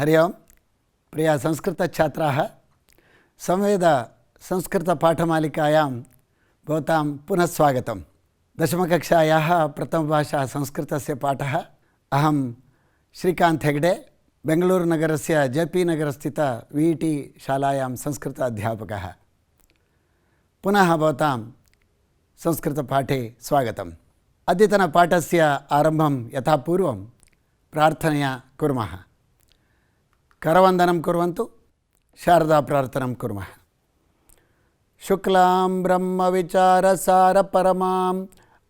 हरि ओं प्रिय संस्कृतछात्राः संवेद संस्कृतपाठमालिकायां भवतां पुनः स्वागतं। दशमकक्षायाः प्रथमभाषा संस्कृतस्य पाठः। अहं श्रीकान्त हेगडे बेङ्गलूरुनगरस्य जेपी नगरस्थित VET शालायां संस्कृत अध्यापकः। पुनः भवतां संस्कृतपाठे स्वागतम्। अद्यतनपाठस्य आरम्भं यथा पूर्वं प्रार्थनया कुर्मः। करवन्दनं कुर्वन्तु, शारदा प्रार्थनं कुर्मः। शुक्लां ब्रह्मविचारसारपरमां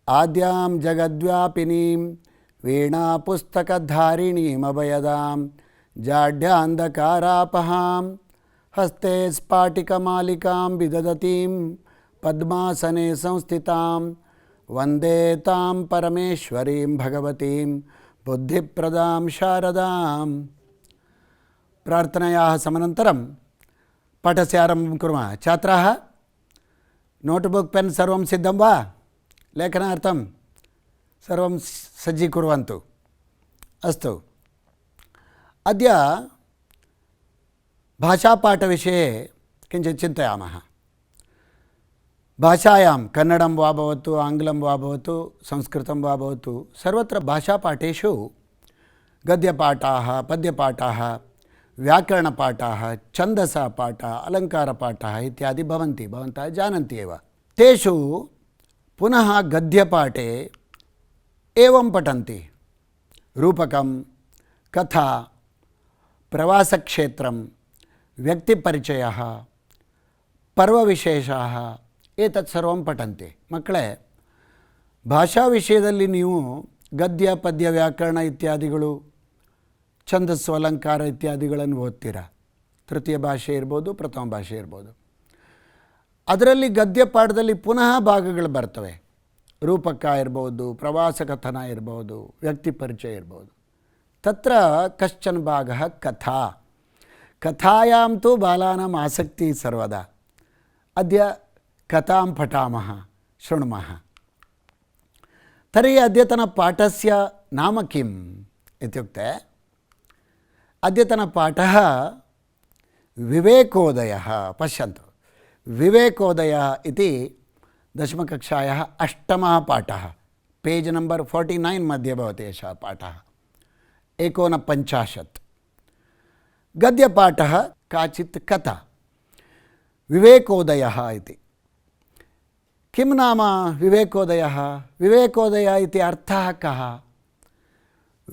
आद्यां जगद्व्यापिनीं वीणापुस्तकधारिणीमभयदां जाड्यान्धकारापहां हस्ते स्फाटिकमालिकां विदधतीं पद्मासने संस्थितां वन्दे तां परमेश्वरीं भगवतीं बुद्धिप्रदां शारदाम्। प्रार्थनायाः समनन्तरं पाठस्य आरम्भं कुर्मः। छात्राः नोट्बुक् पेन् सर्वं सिद्धं वा? लेखनार्थं सर्वं सज्जीकुर्वन्तु। अस्तु, अद्य भाषापाठविषये किञ्चित् चिन्तयामः। भाषायां कन्नडं वा भवतु, आङ्ग्लं वा भवतु, संस्कृतं वा भवतु, सर्वत्र भाषापाठेषु गद्यपाठाः, पद्यपाठाः, व्याकरणपाठाः, छन्दसपाठः, अलङ्कारपाठाः इत्यादि भवन्ति, भवन्तः जानन्ति एव। तेषु पुनः गद्यपाठे एवं पठन्ति: रूपकं, कथा, प्रवासक्षेत्रं, व्यक्तिपरिचयः, पर्वविशेषाः एतत् सर्वं पठन्ति। मಕ್ಕಳೇ, ಭಾಷಾ ವಿಷಯದಲ್ಲಿ ನೀವು ಗದ್ಯ, ಪದ್ಯ, ವ್ಯಾಕರಣ ಇತ್ಯಾದಿಗಳು, ಛಂದಸ್ಸು, ಅಲಂಕಾರ ಇತ್ಯಾದಿಗಳನ್ನು ಓದ್ತೀರಾ. ತೃತೀಯ ಭಾಷೆ ಇರ್ಬೋದು, ಪ್ರಥಮ ಭಾಷೆ ಇರ್ಬೋದು. ಅದರಲ್ಲಿ ಗದ್ಯ ಪಾಠದಲ್ಲಿ ಪುನಃ ಭಾಗಗಳು ಬರ್ತವೆ. ರೂಪಕ ಇರ್ಬೋದು, ಪ್ರವಾಸ ಕಥನ ಇರ್ಬೋದು, ವ್ಯಕ್ತಿ ಪರಿಚಯ ಇರ್ಬೋದು. ತತ್ರ ಕಶ್ಚನ ಭಾಗः ಕಥಾ. ಕಥಾಯಾಂ ತು ಬಾಲಾನಾಂ ಆಸಕ್ತಿ ಸರ್ವದಾ. ಅದ್ಯ कथां पठामः, शृणुमः। तर्हि अद्यतनपाठस्य नाम किम् इत्युक्ते, अद्यतनपाठः विवेकोदयः। पश्यन्तु, विवेकोदयः इति दशमकक्षायाः 8मः पाठः, पेज् नम्बर् 49 मध्ये भवति एषः पाठः, 49। गद्यपाठः काचित् कथा, विवेकोदयः इति। किं नाम विवेकोदयः? विवेकोदयः इति अर्थः कः?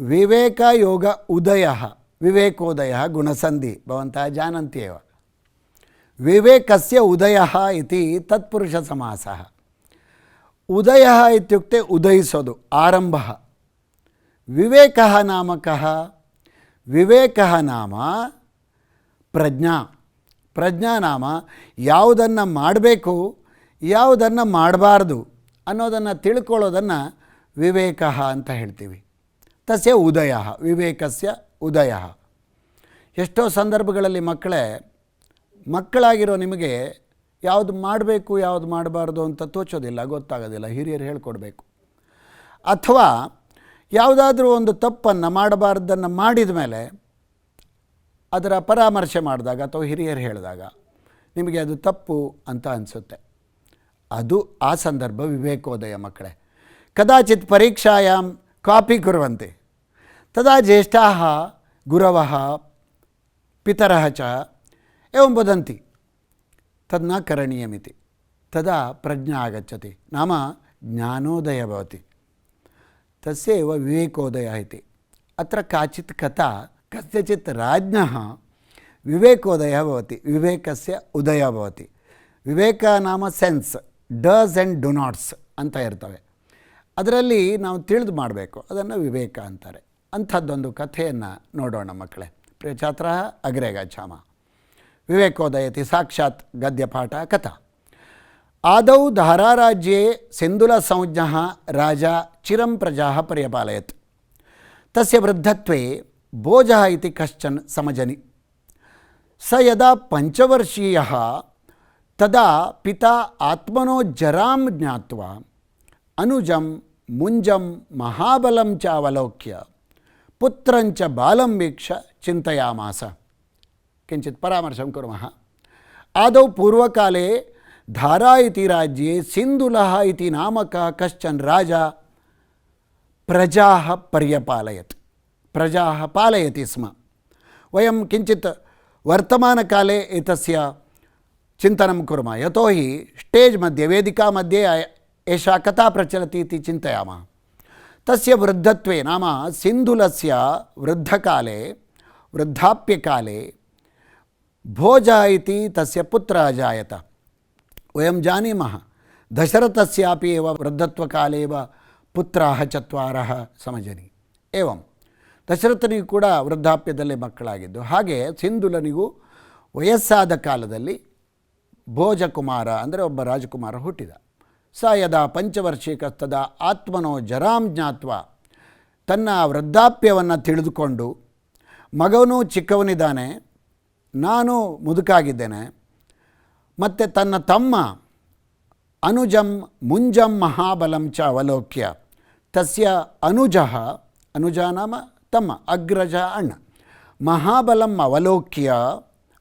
विवेकयोग उदयः, विवेकोदयः गुणसन्धि, भवन्तः जानन्ति एव। विवेकस्य उदयः इति तत्पुरुषसमासः। उदयः इत्युक्ते उदयिसोदु, आरम्भः। विवेकः नाम कः? विवेकः नाम प्रज्ञा। प्रज्ञा नाम ಯಾವುದನ್ನು ಮಾಡಬೇಕು, ಯಾವುದನ್ನು ಮಾಡಬಾರ್ದು ಅನ್ನೋದನ್ನು ತಿಳ್ಕೊಳ್ಳೋದನ್ನು ವಿವೇಕ ಅಂತ ಹೇಳ್ತೀವಿ. ತಸ್ಯ ಉದಯ, ವಿವೇಕಸ್ಯ ಉದಯ. ಎಷ್ಟೋ ಸಂದರ್ಭಗಳಲ್ಲಿ ಮಕ್ಕಳಾಗಿರೋ ನಿಮಗೆ ಯಾವುದು ಮಾಡಬೇಕು, ಯಾವುದು ಮಾಡಬಾರ್ದು ಅಂತ ತೋಚೋದಿಲ್ಲ, ಗೊತ್ತಾಗೋದಿಲ್ಲ. ಹಿರಿಯರು ಹೇಳ್ಕೊಡ್ಬೇಕು. ಅಥವಾ ಯಾವುದಾದ್ರೂ ಒಂದು ತಪ್ಪನ್ನು ಮಾಡಬಾರ್ದನ್ನು ಮಾಡಿದ ಮೇಲೆ ಅದರ ಪರಾಮರ್ಶೆ ಮಾಡಿದಾಗ ಅಥವಾ ಹಿರಿಯರು ಹೇಳಿದಾಗ ನಿಮಗೆ ಅದು ತಪ್ಪು ಅಂತ ಅನಿಸುತ್ತೆ. ಅದು ಆ ಸಂದರ್ಭ ವಿವೇಕೋದಯ ಮಕ್ಕಳೇ. ಕದಾಚಿತ್ ಪರೀಕ್ಷಾಯಾಂ ಕಾಪಿ ಕುರ್ವಂತೆ ತದಾ ಜ್ಯೇಷ್ಠಾಃ ಗುರವಃ ಪಿತರಃ ಚ एवं वदन्ति तद् न करणीयमिति। तदा प्रज्ञा आगच्छति, नाम ज्ञानोदयः भवति। तस्य एव विवेकोदयः इति। अत्र काचित् कथा, कस्यचित् राज्ञः विवेकोदयः भवति, विवेकस्य उदयः भवति। ವಿವೇಕ ನಾಮ sense, does and do knots ಅಂತ ಇರ್ತವೆ. ಅದರಲ್ಲಿ ನಾವು ತಿಳಿದು ಮಾಡಬೇಕು, ಅದನ್ನು ವಿವೇಕ ಅಂತಾರೆ. ಅಂಥದ್ದೊಂದು ಕಥೆಯನ್ನು ನೋಡೋಣ ಮಕ್ಕಳೇ. ಪ್ರಿಯ ಛಾತ್ರ, ಅಗ್ರೆ ಗಚ್ಚಾಮ. ವಿವೇಕೋದಯತಿ ಸಾಕ್ಷಾತ್ ಗದ್ಯಪಾಠ ಕಥಾ. ಆದೌ ಧಾರಾರಾಜ್ಯೆ ಸಿಂಧುಲಸಂಜ್ಞಃ ರಾಜ ಚಿರಂ ಪ್ರಜಾಃ ಪರ್ಯಪಾಲಯತ್. ತಸ್ಯ ವೃದ್ಧತ್ವೇ ಭೋಜಃ ಇತಿ ಕಶ್ಚನ್ ಸಮಜನಿ. ಸ ಯದಾ ಪಂಚವರ್ಷೀಯಃ तदा पिता आत्मनो जरां ज्ञात्वा अनुजं मुञ्जं महाबलं च अवलोक्य पुत्रञ्च बालं वीक्ष्य चिन्तयामास। किञ्चित् परामर्शं कुर्मः। आदौ पूर्वकाले धारा इति राज्ये सिन्धुलः इति नामकः कश्चन राजा प्रजाः पर्यपालयत्, प्रजाः पालयति स्म। वयं किञ्चित् वर्तमानकाले एतस्य चिन्तनं कुर्मः, यतोहि स्टेज् मध्ये, वेदिका मध्ये एषा कथा प्रचलति इति चिन्तयामः। तस्य वृद्धत्वे नाम सिन्धुलस्य वृद्धकाले, वृद्धाप्यकाले भोजः इति तस्य पुत्रः अजायत। वयं जानीमः दशरथस्यापि एव वृद्धत्वकाले एव पुत्राः चत्वारः समजनि। एवं ದಶರಥನಿಗೂ ಕೂಡ ವೃದ್ಧಾಪ್ಯದಲ್ಲೇ ಮಕ್ಕಳಾಗಿದ್ದು, ಹಾಗೆ ಸಿಂಧುಲನಿಗೂ ವಯಸ್ಸಾದ ಕಾಲದಲ್ಲಿ ಭೋಜಕುಮಾರ ಅಂದರೆ ಒಬ್ಬ ರಾಜಕುಮಾರ ಹುಟ್ಟಿದ. ಸ ಯದಾ ಪಂಚವರ್ಷಿಕಸ್ತದ ಆತ್ಮನೋ ಜರಾಂ ಜ್ಞಾತ್ವ, ತನ್ನ ವೃದ್ಧಾಪ್ಯವನ್ನು ತಿಳಿದುಕೊಂಡು, ಮಗನೂ ಚಿಕ್ಕವನಿದ್ದಾನೆ, ನಾನು ಮುದುಕಾಗಿದ್ದೇನೆ, ಮತ್ತು ತನ್ನ ತಮ್ಮ ಅನುಜಂ ಮುಂಜಂ ಮಹಾಬಲಂ ಚ ಅವಲೋಕ್ಯ, ತಸ್ಯ ಅನುಜಃ, ಅನುಜ ನಾಮ ತಮ್ಮ, ಅಗ್ರಜ ಅಣ್ಣ, ಮಹಾಬಲಂ ಅವಲೋಕ್ಯ,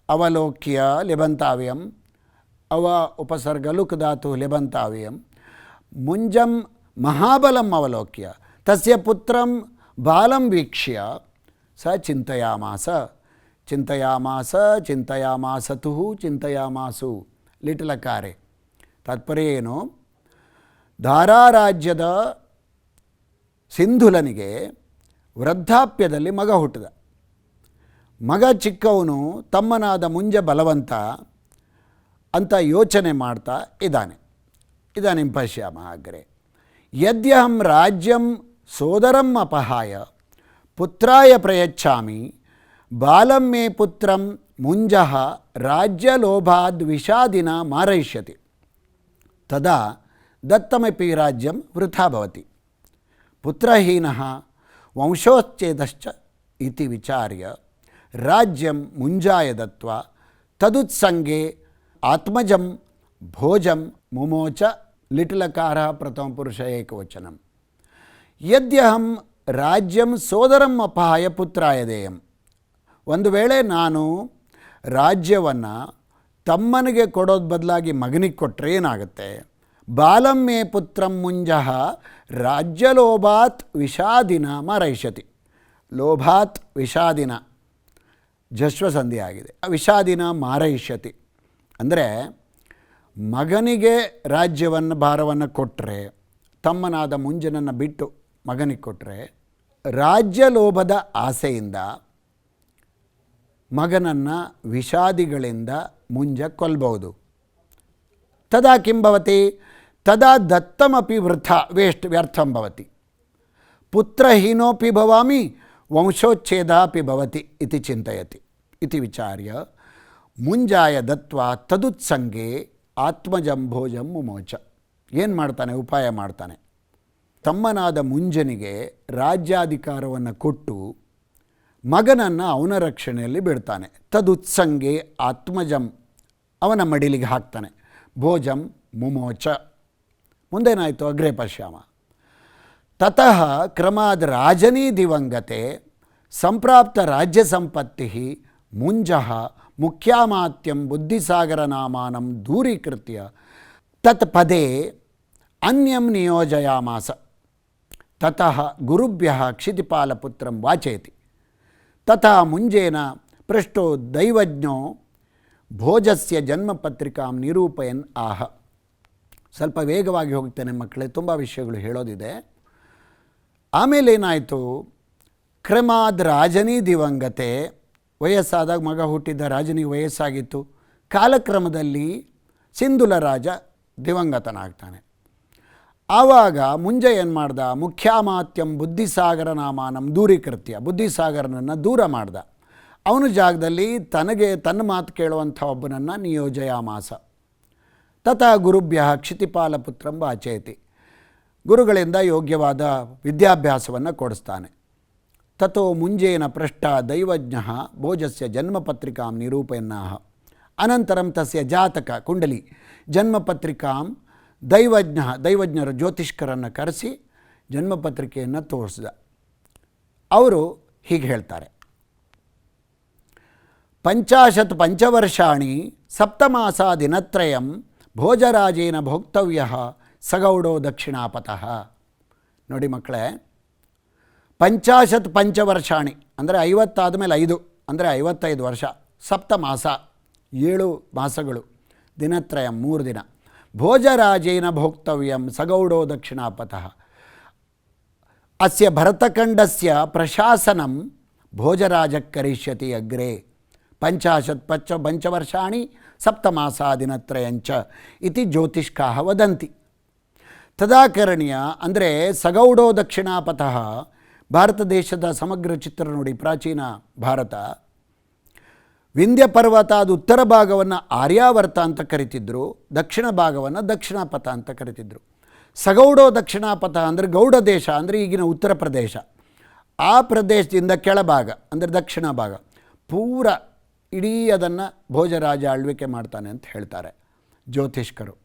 ಅವಲೋಕ್ಯ ಲಿಬಂತಾವ್ಯಂ, ಅವ ಉಪಸರ್ಗ ಲುಕ್ ಧಾತು ಲಿಬಂತಾವ್ಯಂ, ಮುಂಜಂ ಮಹಾಬಲಂ ಅವಲೋಕ್ಯ ತಸ್ಯ ಪುತ್ರಂ ಬಾಲಂ ವೀಕ್ಷ್ಯ ಸ ಚಿಂತಯಾಮಾಸ. ಚಿಂತಯಾಮಾಸ ಚಿಂತಯಾಮಾಸತು ಚಿಂತಯಾಮಾಸು ಲಿಟಲಕಾರೆ. ತಾತ್ಪರ್ಯ ಏನು? ಧಾರಾರಾಜ್ಯದ ಸಿಂಧುಲನಿಗೆ ವೃದ್ಧಾಪ್ಯದಲ್ಲಿ ಮಗ ಹುಟ್ಟಿದ. ಮಗ ಚಿಕ್ಕವನು, ತಮ್ಮನಾದ ಮುಂಜ ಬಲವಂತ ಅಂತ ಯೋಚನೆ ಮಾಡ್ತಾ ಇದ್ದಾನೆ. ಇದಾನಿಂ ಪಶ್ಯಾಮಃ ಅಗ್ರೆ. ಯದ್ಯಹಂ ರಾಜ್ಯಂ ಸೋದರಂ ಅಪಹಾಯ ಪುತ್ರಾಯ ಪ್ರಯಚ್ಛಾಮಿ ಬಾಲಂ ಮೇ ಪುತ್ರಂ ಮುಂಜಃ ರಾಜ್ಯಲೋಭಾದ್ ವಿಷಾದಿನ ಮಾರಯಿಷ್ಯತಿ ತದಾ ದತ್ತಮಪಿ ರಾಜ್ಯಂ ವೃಥಾ ಭವತಿ ಪುತ್ರಹೀನಃ ವಂಶೋಚ್ಛೇದಶ್ಚ ಇತಿ ವಿಚಾರ್ಯ ರಾಜ್ಯಂ ಮುಂಜಾಯ ದತ್ವಾ ತದುತ್ಸಂಗೆ ಆತ್ಮಜಂ ಭೋಜಂ ಮುಮೋಚ ಲಿಟಲಕಾರ ಪ್ರಥಮ ಪುರುಷ ಏಕವಚನಂ. ಯದ್ಯಹಂ ರಾಜ್ಯಂ ಸೋದರಂ ಅಪಹಾಯ ಪುತ್ರಾಯ ದೇಯಂ. ಒಂದು ವೇಳೆ ನಾನು ರಾಜ್ಯವನ್ನು ತಮ್ಮನಿಗೆ ಕೊಡೋದು ಬದಲಾಗಿ ಮಗನಿಗೆ ಕೊಟ್ಟರೆ ಏನಾಗುತ್ತೆ? ಬಾಲಂ ಮೇ ಪುತ್ರಂ ಮುಂಜಃ ರಾಜ್ಯಲೋಭಾತ್ ವಿಷಾದಿನ ಮಾರಯಿಷ್ಯತಿ. ಲೋಭಾತ್ ವಿಷಾದಿನ ಜಶ್ವ ಸಂಧಿ ಆಗಿದೆ. ವಿಷಾದಿನ ಮಾರಯಿಷ್ಯತಿ ಅಂದರೆ ಮಗನಿಗೆ ರಾಜ್ಯವನ್ನು ಭಾರವನ್ನು ಕೊಟ್ಟರೆ, ತಮ್ಮನಾದ ಮುಂಜನನ್ನು ಬಿಟ್ಟು ಮಗನಿಗೆ ಕೊಟ್ಟರೆ, ರಾಜ್ಯಲೋಭದ ಆಸೆಯಿಂದ ಮಗನನ್ನು ವಿಷಾದಿಗಳಿಂದ ಮುಂಜ ಕೊಲ್ಬಹುದು. ತದಾ ಕಿಂ ಭವತಿ? ತದಾ ದತ್ತಮಪಿ ವೃಥಾ ವ್ಯರ್ಥಂ ಭವತಿ. ಪುತ್ರಹೀನೋಪಿ ಭವಾಮಿ ವಂಶೋಚ್ಛೇದಾಪಿ ಭವತಿ ಇತಿ ಚಿಂತಯತಿ ಇತಿ ವಿಚಾರ್ಯ ಮುಂಜಾಯ ದತ್ವಾ ತದುತ್ಸಂಗೆ ಆತ್ಮಜಂ ಭೋಜಂ ಮುಮೋಚ. ಏನು ಮಾಡ್ತಾನೆ? ಉಪಾಯ ಮಾಡ್ತಾನೆ. ತಮ್ಮನಾದ ಮುಂಜನಿಗೆ ರಾಜ್ಯಾಧಿಕಾರವನ್ನು ಕೊಟ್ಟು ಮಗನನ್ನು ಅವನ ರಕ್ಷಣೆಯಲ್ಲಿ ಬಿಡ್ತಾನೆ. ತದುತ್ಸಂಗೆ ಆತ್ಮಜಂ, ಅವನ ಮಡಿಲಿಗೆ ಹಾಕ್ತಾನೆ. ಭೋಜಂ ಮುಮೋಚ. ಮುಂದೇನಾಯಿತು? ಅಗ್ರೆ ಪಶ್ಯಾಮ. ತತಃ ಕ್ರಮಾದ್ ರಾಜನೀ ದಿವಂಗತೆ ಸಂಪ್ರಾಪ್ತ ರಾಜ್ಯ ಸಂಪತ್ತಿ ಮುಂಜಃ ಮುಖ್ಯಾಮಾತ್ಯಂ ಬುದ್ಧಿಸಾಗರ ನಾಮಾನಂ ದೂರೀಕೃತ್ಯ ತತ್ ಪದೇ ಅನ್ಯಂ ನಿಯೋಜಯಾಮಾಸ. ತತಃ ಗುರುಭ್ಯಃ ಕ್ಷಿತಿಪಾಲಪುತ್ರಂ ವಾಚಯತಿ. ತಥಾ ಮುಂಜೇನ ಪೃಷ್ಟೋ ದೈವಜ್ಞೋ ಭೋಜಸ್ಯ ಜನ್ಮಪತ್ರಿಕಾಂ ನಿರೂಪಯನ್ ಆಹ. ಸ್ವಲ್ಪ ವೇಗವಾಗಿ ಹೋಗ್ತೇನೆ ಮಕ್ಕಳೇ, ತುಂಬ ವಿಷಯಗಳು ಹೇಳೋದಿದೆ. ಆಮೇಲೆ ಏನಾಯಿತು? ಕ್ರಮಾದ್ ರಾಜನೀ ದಿವಂಗತೆ, ವಯಸ್ಸಾದಾಗ ಮಗ ಹುಟ್ಟಿದ್ದ ರಾಜನಿಗೆ ವಯಸ್ಸಾಗಿತ್ತು. ಕಾಲಕ್ರಮದಲ್ಲಿ ಸಿಂಧುಲ ರಾಜ ದಿವಂಗತನಾಗ್ತಾನೆ. ಆವಾಗ ಮುಂಜೆ ಏನು ಮಾಡ್ದ? ಮುಖ್ಯಾಮಾತ್ಯಂ ಬುದ್ಧಿಸಾಗರ ನಾಮಾನಂ ದೂರೀಕೃತ್ಯ, ಬುದ್ಧಿಸಾಗರನನ್ನು ದೂರ ಮಾಡ್ದ. ಅವನ ಜಾಗದಲ್ಲಿ ತನ್ನ ಮಾತು ಕೇಳುವಂಥ ಒಬ್ಬನನ್ನು ನಿಯೋಜಯಾಮಾಸ. ತಥಾ ಗುರುಭ್ಯ ಕ್ಷಿತಿಪಾಲಪುತ್ರಂ ವಾಚಯತಿ. ಗುರುಗಳಿಂದ ಯೋಗ್ಯವಾದ ವಿದ್ಯಾಭ್ಯಾಸವನ್ನು ಕೊಡಿಸ್ತಾನೆ. ತಥೋ ಮುಂಜೇನ ಪೃಷ್ಟ ದೈವಜ್ಞ ಭೋಜಸ್ಯ ಜನ್ಮಪತ್ರಿಕಾಂ ನಿರೂಪಯನ್ನಾಹ. ಅನಂತರಂ ತಸ್ಯ ಜಾತಕ ಕುಂಡಲಿ ಜನ್ಮಪತ್ರಿಕಾಂ ದೈವಜ್ಞರು ಜ್ಯೋತಿಷ್ಕರನ್ನು ಕರೆಸಿ ಜನ್ಮಪತ್ರಿಕೆಯನ್ನು ತೋರಿಸಿದ. ಅವರು ಹೀಗೆ ಹೇಳ್ತಾರೆ. 50 ಪಂಚವರ್ಷಾಣಿ ಸಪ್ತಮಾಸ ದಿನತ್ರಯಂ ಭೋಜರಾಜೇನ ಭೋಕ್ತವ್ಯ ಸಗೌಡೋ ದಕ್ಷಿಣಾಪತಃ. ನೋಡಿ ಮಕ್ಕಳೇ, 50 ಪಂಚವರ್ಷಾಣಿ ಅಂದರೆ 50 ಆದಮೇಲೆ 5 ಅಂದರೆ 55 ವರ್ಷ, ಸಪ್ತಮಾಸ 7 ಮಾಸಗಳು, ದಿನತ್ರಯಂ 3 ದಿನ, ಭೋಜರಾಜೇನ ಭೋಕ್ತವ್ಯಂ ಸಗೌಡೋ ದಕ್ಷಿಣಾಪತಃ. ಅಸ್ಯ ಭರತಖಂಡಸ್ಯ ಪ್ರಶಾಸನಂ ಭೋಜರಾಜ ಕರಿಷ್ಯತಿ ಅಗ್ರೆ 50 ಪಂಚವರ್ಷಾಣಿ ಸಪ್ತಮಾಸ ದಿನತ್ರಯಂಚ ಇತಿ ಜ್ಯೋತಿಷ್ಕಾಃ ವದಂತಿ. ತದಾ ಕರಣೀಯ ಅಂದರೆ ಸಗೌಡೋ ದಕ್ಷಿಣಾಪತಃ. ಭಾರತ ದೇಶದ ಸಮಗ್ರ ಚಿತ್ರ ನೋಡಿ. ಪ್ರಾಚೀನ ಭಾರತ ವಿಂಧ್ಯ ಪರ್ವತ ಅದು ಉತ್ತರ ಭಾಗವನ್ನು ಆರ್ಯಾವರ್ತ ಅಂತ ಕರಿತಿದ್ರು, ದಕ್ಷಿಣ ಭಾಗವನ್ನು ದಕ್ಷಿಣಾಪಥ ಅಂತ ಕರಿತಿದ್ರು. ಸಗೌಡೋ ದಕ್ಷಿಣಾಪಥ ಅಂದರೆ ಗೌಡ ದೇಶ ಅಂದರೆ ಈಗಿನ ಉತ್ತರ ಪ್ರದೇಶ, ಆ ಪ್ರದೇಶದಿಂದ ಕೆಳಭಾಗ ಅಂದರೆ ದಕ್ಷಿಣ ಭಾಗ ಪೂರ ಇಡೀ ಅದನ್ನು ಭೋಜರಾಜ ಆಳ್ವಿಕೆ ಮಾಡ್ತಾನೆ ಅಂತ ಹೇಳ್ತಾರೆ ಜ್ಯೋತಿಷ್ಕರು.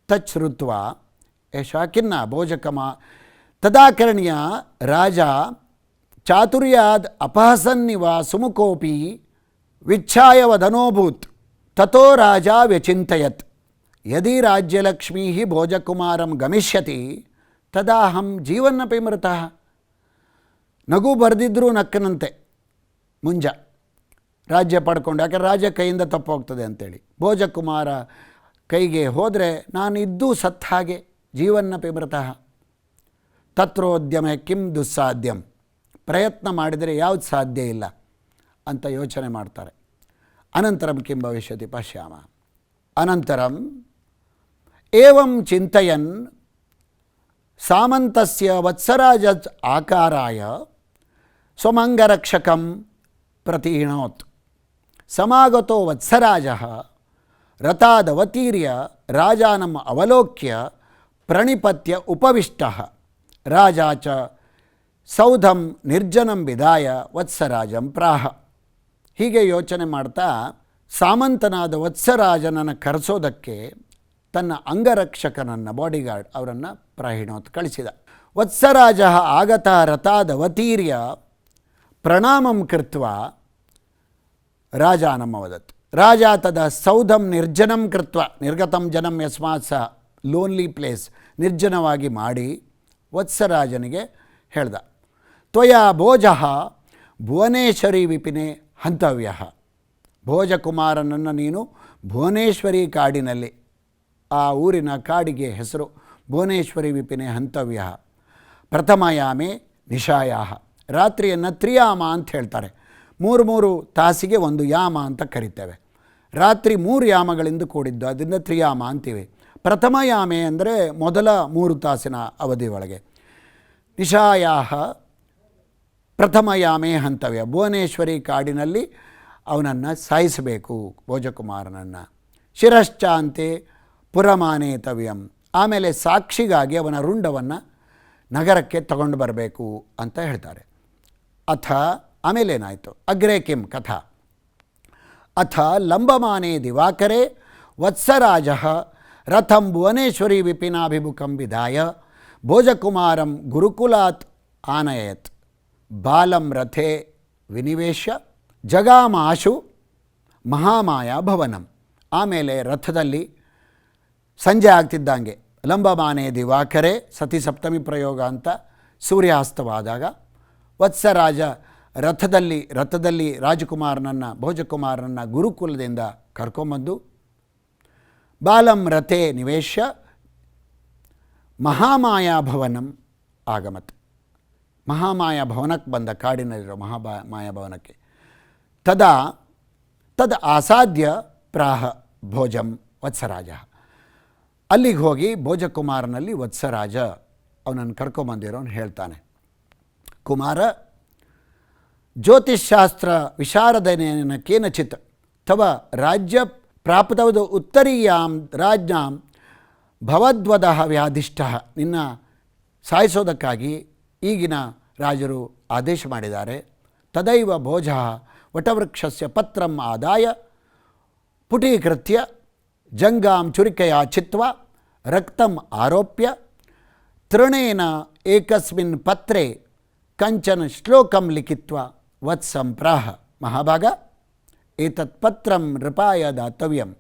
ತಚ್ಛ್ರುತ್ವ ಯಶಾಕಿನ್ನ ಭೋಜಕಮ ತದಾಕರ್ಣ್ಯ ರಾಜ ಚಾತುರ್ಯಾದ್ ಅಪಹಸನ್ನಿವ ಸುಮುಖೋಪಿ ವಿಚ್ಛಾಯ ವದನೋಭೂತ್. ತಥೋ ರಾಜ ವ್ಯಚಿಂತಯತ್ ಯದಿ ರಾಜ್ಯಲಕ್ಷ್ಮೀ ಭೋಜಕುಮಾರಂ ಗಮಿಷ್ಯತಿ ತದಾಹಂ ಜೀವನ್ನಪಿ ಮೃತಃ. ನಗು ಬರೆದಿದ್ರೂ ನಕ್ಕನಂತೆ ಮುಂಜ ರಾಜ್ಯ ಪಡ್ಕೊಂಡು, ಯಾಕಂದ್ರೆ ರಾಜ್ಯ ಕೈಯಿಂದ ತಪ್ಪೋಗ್ತದೆ ಅಂತೇಳಿ. ಭೋಜಕುಮಾರ ಕೈಗೆ ಹೋದರೆ ನಾನು ಇದ್ದೂ ಸತ್ತ ಹಾಗೆ, ಜೀವನ್ನಪಿ ಮೃತಃ. ತತ್ರೋದ್ಯಮ ಕಿಂ ದುಸ್ಸಾಧ್ಯಂ, ಪ್ರಯತ್ನ ಮಾಡಿದರೆ ಯಾವುದು ಸಾಧ್ಯ ಇಲ್ಲ ಅಂತ ಯೋಚನೆ ಮಾಡ್ತಾರೆ. ಅನಂತರಂ ಕಿಂ ಭವಿಷ್ಯತಿ ಪಶ್ಯಾಮ. ಅನಂತರಂ ಏವಂ ಚಿಂತಯನ್ ಸಾಮಂತಸ್ಯ ವತ್ಸರಾಜ ಆಕಾರಾಯ ಸ್ವಮಂಗರಕ್ಷಕಂ ಪ್ರತೀಣೋತ್. ಸಮಾಗತೋ ವತ್ಸರಾಜಃ ರಥಾದವತೀರ್ಯ ರಾಜಾನಂ ಅವಲೋಕ್ಯ ಪ್ರಣಿಪತ್ಯ ಉಪವಿಷ್ಟಃ. ರಾಜ ಚ ಸೌಧಂ ನಿರ್ಜನಂ ವಿದಾಯ ವತ್ಸರಾಜಂ ಪ್ರಾಹ. ಹೀಗೆ ಯೋಚನೆ ಮಾಡ್ತಾ ಸಾಮಂತನಾದ ವತ್ಸರಾಜನನ್ನು ಕರೆಸೋದಕ್ಕೆ ತನ್ನ ಅಂಗರಕ್ಷಕನನ್ನು, ಬಾಡಿಗಾರ್ಡ್ ಅವರನ್ನು ಪ್ರಾಹಿಣೋತ್ ಕಳಿಸಿದ. ವತ್ಸರಾಜ ಆಗತ ರಥಾದವತೀರ್ಯ ಪ್ರಣಾಮಂ ಕೃತ್ವಾ ರಾಜಾನಂ ಅವದತ್. ರಾಜ ತದ ಸೌಧಂ ನಿರ್ಜನಂ ಕೃತ್ವ, ನಿರ್ಗತಂ ಜನಂ ಯಸ್ಮಾತ್ ಸಹ, ಲೋನ್ಲಿ ಪ್ಲೇಸ್, ನಿರ್ಜನವಾಗಿ ಮಾಡಿ ವತ್ಸರಾಜನಿಗೆ ಹೇಳ್ದ. ತ್ವಯಾ ಭೋಜಃ ಭುವನೇಶ್ವರಿ ವಿಪಿನೆ ಹಂತವ್ಯ. ಭೋಜಕುಮಾರನನ್ನು ನೀನು ಭುವನೇಶ್ವರಿ ಕಾಡಿನಲ್ಲಿ, ಆ ಊರಿನ ಕಾಡಿಗೆ ಹೆಸರು ಭುವನೇಶ್ವರಿ ವಿಪಿನೆ ಹಂತವ್ಯ. ಪ್ರಥಮಯಾಮೆ ನಿಶಾಯಾಹ, ರಾತ್ರಿಯನ್ನು ತ್ರಿಯಾಮ ಅಂತ ಹೇಳ್ತಾರೆ. 3 ತಾಸಿಗೆ ಒಂದು ಯಾಮ ಅಂತ ಕರಿತೇವೆ. ರಾತ್ರಿ 3 ಯಾಮಗಳಿಂದ ಕೂಡಿದ್ದು, ಅದರಿಂದ ತ್ರಿಯಾಮ ಅಂತೀವಿ. ಪ್ರಥಮ ಯಾಮೆ ಅಂದರೆ ಮೊದಲ 3 ತಾಸಿನ ಅವಧಿ ಒಳಗೆ. ನಿಶಾಯಾಹ ಪ್ರಥಮ ಯಾಮೆ ಹಂತವ್ಯ, ಭುವನೇಶ್ವರಿ ಕಾಡಿನಲ್ಲಿ ಅವನನ್ನು ಸಾಯಿಸಬೇಕು ಭೋಜಕುಮಾರನನ್ನು. ಶಿರಶ್ಚಾಂತೆ ಪುರಮಾನೇತವ್ಯಂ, ಆಮೇಲೆ ಸಾಕ್ಷಿಗಾಗಿ ಅವನ ರುಂಡವನ್ನು ನಗರಕ್ಕೆ ತಗೊಂಡು ಬರಬೇಕು ಅಂತ ಹೇಳ್ತಾರೆ. ಅಥ ಆಮೇಲೇನಾಯಿತು, ಅಗ್ರೆ ಕಿಂ ಕಥಾ. ಅಥ ಲಂಬಮಾನೆ ದಿವಾಕರೆ ವತ್ಸರಾಜ ರಥಂ ಭುವನೇಶ್ವರಿ ವಿಪಿನಾಭಿಮುಖಂ ವಿಧಾಯ ಭೋಜಕುಮಾರಂ ಗುರುಕುಲಾತ್ ಆನಯತ್. ಬಾಲಂ ರಥೆ ವಿನಿವೇಶ್ಯ ಜಗಾಮಾಶು ಮಹಾಮಾಯಾ ಭವನಂ. ಆಮೇಲೆ ರಥದಲ್ಲಿ ಸಂಜೆ ಆಗ್ತಿದ್ದಂಗೆ ಲಂಬಮಾನೆ ದಿವಾಕರೆ, ಸತಿ ಸಪ್ತಮಿ ಪ್ರಯೋಗ ಅಂತ ಸೂರ್ಯಾಸ್ತವಾದಾಗ ವತ್ಸರಾಜ ರಥದಲ್ಲಿ ರಾಜಕುಮಾರನನ್ನು, ಭೋಜಕುಮಾರನನ್ನು ಗುರುಕುಲದಿಂದ ಕರ್ಕೊಂಬಂದು ಬಾಲಂ ರಥೆ ನಿವೇಶ್ಯ ಮಹಾಮಾಯಾ ಭವನಂ ಆಗಮತ್. ಮಹಾಮಾಯಾ ಭವನಕ್ಕೆ ಬಂದ, ಕಾಡಿನಲ್ಲಿರೋ ಮಹಾಮಾಯಾ ಭವನಕ್ಕೆ. ತದ್ ಆಸಾದ್ಯ ಪ್ರಾಹ ಭೋಜಂ ವತ್ಸರಾಜ. ಅಲ್ಲಿಗೆ ಹೋಗಿ ಭೋಜಕುಮಾರನಲ್ಲಿ ವತ್ಸರಾಜ ಅವನನ್ನು ಕರ್ಕೊಂಬಂದಿರೋನು ಹೇಳ್ತಾನೆ, ಕುಮಾರ ಜ್ಯೋತಿಷ್ಶಾಸ್ತ್ರ ವಿಶಾರದನೇನ ಕೇನಚಿತ್ ತವ ರಾಜ್ಯ ಪ್ರಾಪ್ತವದ ಉತ್ತರೀಯಾಂ ರಾಜ್ಞಾಂ ಭವದ್ವದ ವ್ಯಾಧಿಷ್ಠ. ನಿನ್ನ ಸಾಯಿಸೋದಕ್ಕಾಗಿ ಈಗಿನ ರಾಜರು ಆದೇಶ ಮಾಡಿದ್ದಾರೆ. ತದೈವ ಭೋಜ ವಟವೃಕ್ಷಸ್ಯ ಪತ್ರಂ ಆದಾಯ ಪುಟೀಕೃತ್ಯ ಜಂಗಾಂ ಚುರಿಕೆಯ ಚಿತ್ವಾ ರಕ್ತಂ ಆರೋಪ್ಯ ತೃಣೇನ ಏಕಸ್ಮಿನ್ ಪತ್ರೆ ಕಂಚನ ಶ್ಲೋಕಂ ಲಿಖಿತ್ವ ವತ್ಸಂ ಪ್ರಾಹ ಮಹಾಭಾಗ ಏತತ್ ಪತ್ರಂ ನೃಪಾಯ ದಾತವ್ಯಂ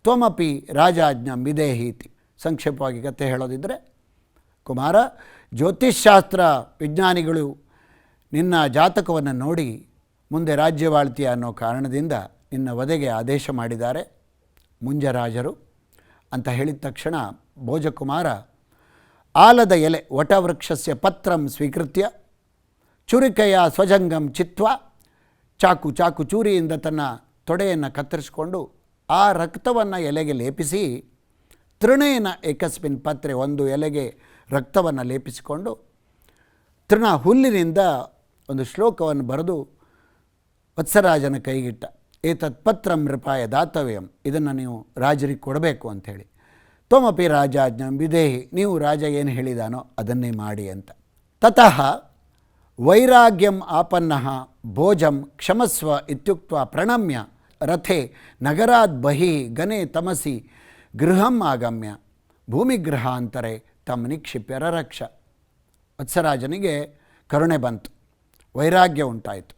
ತ್ವಮಪಿ ರಾಜಾಜ್ಞಂ ವಿಧೇಹೀತಿ. ಸಂಕ್ಷೇಪವಾಗಿ ಕಥೆ ಹೇಳೋದಿದ್ದರೆ, ಕುಮಾರ, ಜ್ಯೋತಿಷ್ಶಾಸ್ತ್ರ ವಿಜ್ಞಾನಿಗಳು ನಿನ್ನ ಜಾತಕವನ್ನು ನೋಡಿ ಮುಂದೆ ರಾಜ್ಯವಾಳ್ತೀಯ ಅನ್ನೋ ಕಾರಣದಿಂದ ನಿನ್ನ ವಧೆಗೆ ಆದೇಶ ಮಾಡಿದ್ದಾರೆ ಮುಂಜರಾಜರು ಅಂತ ಹೇಳಿದ ತಕ್ಷಣ ಭೋಜಕುಮಾರ ಆಲದ ಎಲೆ ವಟವೃಕ್ಷಸ್ಯ ಪತ್ರಂ ಸ್ವೀಕೃತ್ಯ ಚುರಿಕೆಯ ಸ್ವಜಂಗಂ ಚಿತ್ವ ಚಾಕು ಚೂರಿಯಿಂದ ತನ್ನ ತೊಡೆಯನ್ನು ಕತ್ತರಿಸಿಕೊಂಡು ಆ ರಕ್ತವನ್ನು ಎಲೆಗೆ ಲೇಪಿಸಿ ತೃಣೇನ ಏಕಸ್ಮಿನ್ ಪತ್ರೆ, ಒಂದು ಎಲೆಗೆ ರಕ್ತವನ್ನು ಲೇಪಿಸಿಕೊಂಡು ತೃಣ ಹುಲ್ಲಿನಿಂದ ಒಂದು ಶ್ಲೋಕವನ್ನು ಬರೆದು ವತ್ಸರಾಜನ ಕೈಗಿಟ್ಟ. ಏತತ್ ಪತ್ರಂ ನೃಪಾಯ ದಾತವ್ಯಂ, ಇದನ್ನು ನೀವು ರಾಜರಿಗೆ ಕೊಡಬೇಕು ಅಂಥೇಳಿ. ತ್ವಮಪಿ ರಾಜಾಜ್ಞಂ ವಿಧೇಹಿ, ನೀವು ರಾಜ ಏನು ಹೇಳಿದಾನೋ ಅದನ್ನೇ ಮಾಡಿ ಅಂತ. ತತಃ ವೈರಾಗ್ಯಂ ಆಪನ್ನಃ ಭೋಜಂ ಕ್ಷಮಸ್ವ ಇತ್ಯುಕ್ತ್ವಾ ಪ್ರಣಮ್ಯ ರಥೆ ನಗರಾತ್ ಬಹಿಃ ಗನೆ ತಮಸಿ ಗೃಹಂ ಆಗಮ್ಯ ಭೂಮಿಗೃಹಾಂತರೆ ತಮ್ಮ ನಿಕ್ಷಿಪ್ಯ ರರಕ್ಷ. ವತ್ಸರಾಜನಿಗೆ ಕರುಣೆ ಬಂತು, ವೈರಾಗ್ಯ ಉಂಟಾಯಿತು.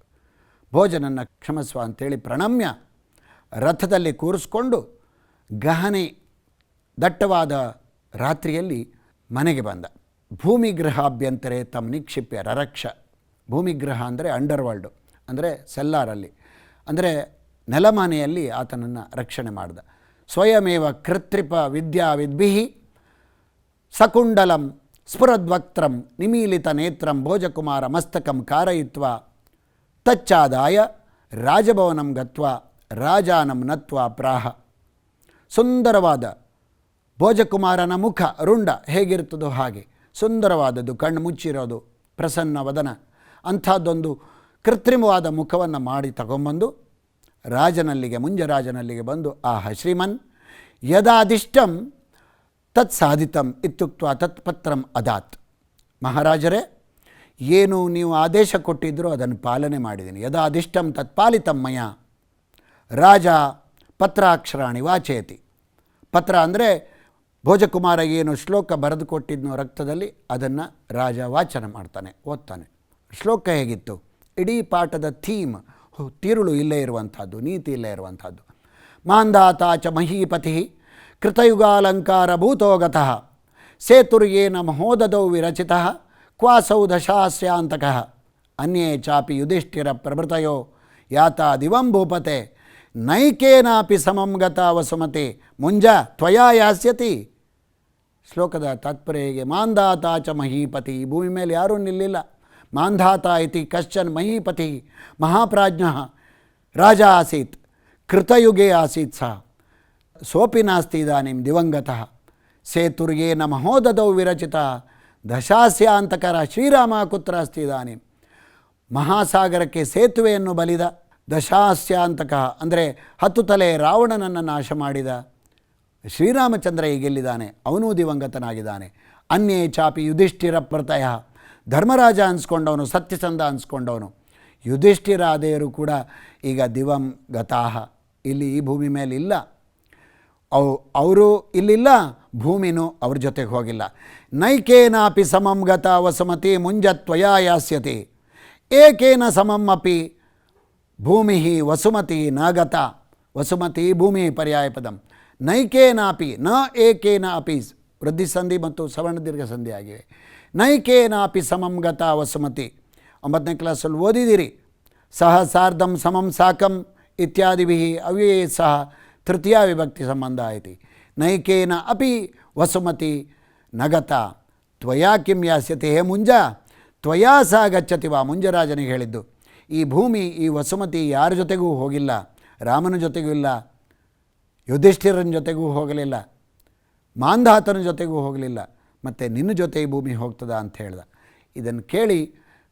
ಭೋಜನನ್ನು ಕ್ಷಮಸ್ವ ಅಂತೇಳಿ ಪ್ರಣಮ್ಯ ರಥದಲ್ಲಿ ಕೂರಿಸ್ಕೊಂಡು ಗಹನೆ ದಟ್ಟವಾದ ರಾತ್ರಿಯಲ್ಲಿ ಮನೆಗೆ ಬಂದ. ಭೂಮಿಗೃಹಾಭ್ಯಂತರೆ ತಮ್ಮ ನಿಕ್ಷಿಪ್ಯ ರರಕ್ಷ. ಭೂಮಿಗೃಹ ಅಂದರೆ ಅಂಡರ್ವರ್ಲ್ಡು, ಅಂದರೆ ಸೆಲ್ಲಾರಲ್ಲಿ, ಅಂದರೆ ನೆಲಮನೆಯಲ್ಲಿ ಆತನನ್ನು ರಕ್ಷಣೆ ಮಾಡಿದ. ಸ್ವಯಮೇವ ಕೃತ್ರಿಪ ವಿದ್ಯಾವಿದ್ಭಿಃ ಸಕುಂಡಲಂ ಸ್ಫುರದ್ವಕ್ತ್ರಂ ನಿಮೀಲಿತ ನೇತ್ರಂ ಭೋಜಕುಮಾರ ಮಸ್ತಕಂ ಕಾರಯಿತ್ವಾ ತಚ್ಚಾದಾಯ ರಾಜಭವನಂ ಗತ್ವಾ ರಾಜಾನಂ ನತ್ವಾ ಪ್ರಾಹ. ಸುಂದರವಾದ ಭೋಜಕುಮಾರನ ಮುಖ ರುಂಡ ಹೇಗಿರ್ತದೋ ಹಾಗೆ ಸುಂದರವಾದದ್ದು, ಕಣ್ಣು ಮುಚ್ಚಿರೋದು, ಪ್ರಸನ್ನ ವದನ, ಅಂಥದ್ದೊಂದು ಕೃತ್ರಿಮವಾದ ಮುಖವನ್ನು ಮಾಡಿ ತಗೊಂಬಂದು ರಾಜನಲ್ಲಿಗೆ, ಮುಂಜರಾಜನಲ್ಲಿಗೆ ಬಂದು, ಆಹ ಶ್ರೀಮನ್ ಯದಾದಿಷ್ಟಂ ತತ್ ಸಾಧಿತಂ ಇತ್ಯುಕ್ತ್ವಾ ತತ್ಪತ್ರಂ ಅದಾತ್. ಮಹಾರಾಜರೇ, ಏನು ನೀವು ಆದೇಶ ಕೊಟ್ಟಿದ್ರೋ ಅದನ್ನು ಪಾಲನೆ ಮಾಡಿದ್ದೀನಿ. ಯದಾದಿಷ್ಟಂ ತತ್ಪಾಲಿತಂ ಮಯ ರಾಜ ಪತ್ರಾಕ್ಷರಾಣಿ ವಾಚಯತಿ. ಪತ್ರ ಅಂದರೆ ಭೋಜಕುಮಾರ ಏನು ಶ್ಲೋಕ ಬರೆದು ಕೊಟ್ಟಿದ್ನೋ ರಕ್ತದಲ್ಲಿ, ಅದನ್ನು ರಾಜ ವಾಚನ ಮಾಡ್ತಾನೆ, ಓದ್ತಾನೆ. ಶ್ಲೋಕ ಹೇಗಿತ್ತು? ಇಡೀ ಪಾಠದ ಥೀಮ್, ತಿರುಳು ಇಲ್ಲೇ ಇರುವಂಥದ್ದು, ನೀತಿ ಇಲ್ಲೇ ಇರುವಂಥದ್ದು. ಮಾಂಧಾತಾಚ ಮಹೀಪತಿ ಕೃತಯುಗಾಲಂಕಾರ ಭೂತೋಗತಃ ಸೇತುರ್ಯೇನ ಮಹೋದದೌ ವಿರಚಿತಃ ಕ್ವಾಸೌ ದಶಾಸ್ಯಾಂತಕಃ ಅನ್ಯೇ ಚಾಪಿ ಯುಧಿಷ್ಠಿರ ಪ್ರಭೃತಯೋ ಯಾತಾ ದಿವಂ ಭೂಪತೆ ನೈಕೇನಾಪಿ ಸಮಂ ಗತಾ ವಸುಮತೆ ಮುಂಜ ತ್ವಯಾ ಯಾಸ್ಯತಿ. ಶ್ಲೋಕದ ತಾತ್ಪರ್ಯ ಹೇಗೆ? ಮಾಂಧಾತಾಚ ಮಹೀಪತಿ, ಈ ಭೂಮಿ ಮೇಲೆ ಯಾರೂ ನಿಲ್ಲಿಲ್ಲ. ಮಾಂಧಾತ ಇತಿ ಕಶ್ಚನ್ ಮಹೀಪತಿ ಮಹಾಪ್ರಾಜ್ಞ ರಾಜ ಆಸೀತ್, ಕೃತಯುಗೆ ಆಸೀತ್ ಸಹ, ಸೋಪಿ ನಾಸ್ತಿ ಇದಾನಿಂ ದಿವಂಗತಃ. ಸೇತುರ್ಯೇನ ಮಹೋದದೌ ವಿರಚಿತ ದಶಾಸ್ಯಾಂತಕರ ಶ್ರೀರಾಮ ಕುತ್ರ ಅಸ್ತಿ ಇದಾನಿಂ. ಮಹಾಸಾಗರಕ್ಕೆ ಸೇತುವೆಯನ್ನು ಬಲಿದ ದಶಾಸ್ಯಾಂತಕ ಅಂದರೆ 10 ತಲೆ ರಾವಣನನ್ನು ನಾಶ ಮಾಡಿದ ಶ್ರೀರಾಮಚಂದ್ರ ಈಗೆಲ್ಲಿದ್ದಾನೆ? ಅವನೂ ದಿವಂಗತನಾಗಿದ್ದಾನೆ. ಅನ್ಯೇ ಚಾಪಿ ಯುಧಿಷ್ಠಿರ ಪ್ರತಯ, ಧರ್ಮರಾಜ ಅನ್ಸ್ಕೊಂಡವನು, ಸತ್ಯಸಂಧ ಅನ್ಸ್ಕೊಂಡವನು ಯುಧಿಷ್ಠಿರಾದೇವರು ಕೂಡ ಈಗ ದಿವಂಗತಾಹ, ಇಲ್ಲಿ ಈ ಭೂಮಿ ಮೇಲೆ ಇಲ್ಲ. ಅವರು ಇಲ್ಲಿಲ್ಲ, ಭೂಮಿನೂ ಅವ್ರ ಜೊತೆಗೆ ಹೋಗಿಲ್ಲ. ನೈಕೇನಾಪಿ ಸಮಂ ಗತ ವಸುಮತಿ ಮುಂಜತ್ವಯಾ ಯಾಸ್ಯತಿ ಏಕೇನ ಸಮಂ ಅಪಿ ಭೂಮಿ ವಸುಮತಿ ನ ಗತ. ವಸುಮತಿ ಭೂಮಿ ಪರ್ಯಾಯ ಪದಂ. ನೈಕೇನಾಪಿ ನ ಏಕೇನ ಅಪಿ, ವೃದ್ಧಿ ಸಂಧಿ ಮತ್ತು ಸವರ್ಣ ದೀರ್ಘ ಸಂಧಿ ಆಗಿವೆ. ನೈಕೇನಾಪಿ ಸಮಂ ಗತ ವಸುಮತಿ 9ನೇ ಕ್ಲಾಸಲ್ಲಿ ಓದಿದಿರಿ. ಸಹ ಸಾರ್ಧಂ ಸಮಂ ಸಾಕಂ ಇತ್ಯಾದಿಭಿ ಅವ್ಯಯೇ ಸಹ ತೃತೀಯ ವಿಭಕ್ತಿ ಸಂಬಂಧ ಐತಿ. ನೈಕೇನ ಅಪಿ ವಸುಮತಿ ನಗತ ತ್ವಯಾ ಕಿಂ ಯಾಸ್ಯತೆ. ಹೇ ಮುಂಜ ತ್ವಯಾ ಸಹ ಗಚ್ಚತಿ ವಾ. ಮುಂಜರಾಜನಿಗೆ ಹೇಳಿದ್ದು, ಈ ಭೂಮಿ, ಈ ವಸುಮತಿ ಯಾರ ಜೊತೆಗೂ ಹೋಗಿಲ್ಲ, ರಾಮನ ಜೊತೆಗೂ ಇಲ್ಲ, ಯುಧಿಷ್ಠಿರನ ಜೊತೆಗೂ ಹೋಗಲಿಲ್ಲ, ಮಾಂಧಾತನ ಜೊತೆಗೂ ಹೋಗಲಿಲ್ಲ, ಮತ್ತು ನಿನ್ನ ಜೊತೆ ಈ ಭೂಮಿ ಹೋಗ್ತದ ಅಂತ ಹೇಳ್ದ. ಇದನ್ನು ಕೇಳಿ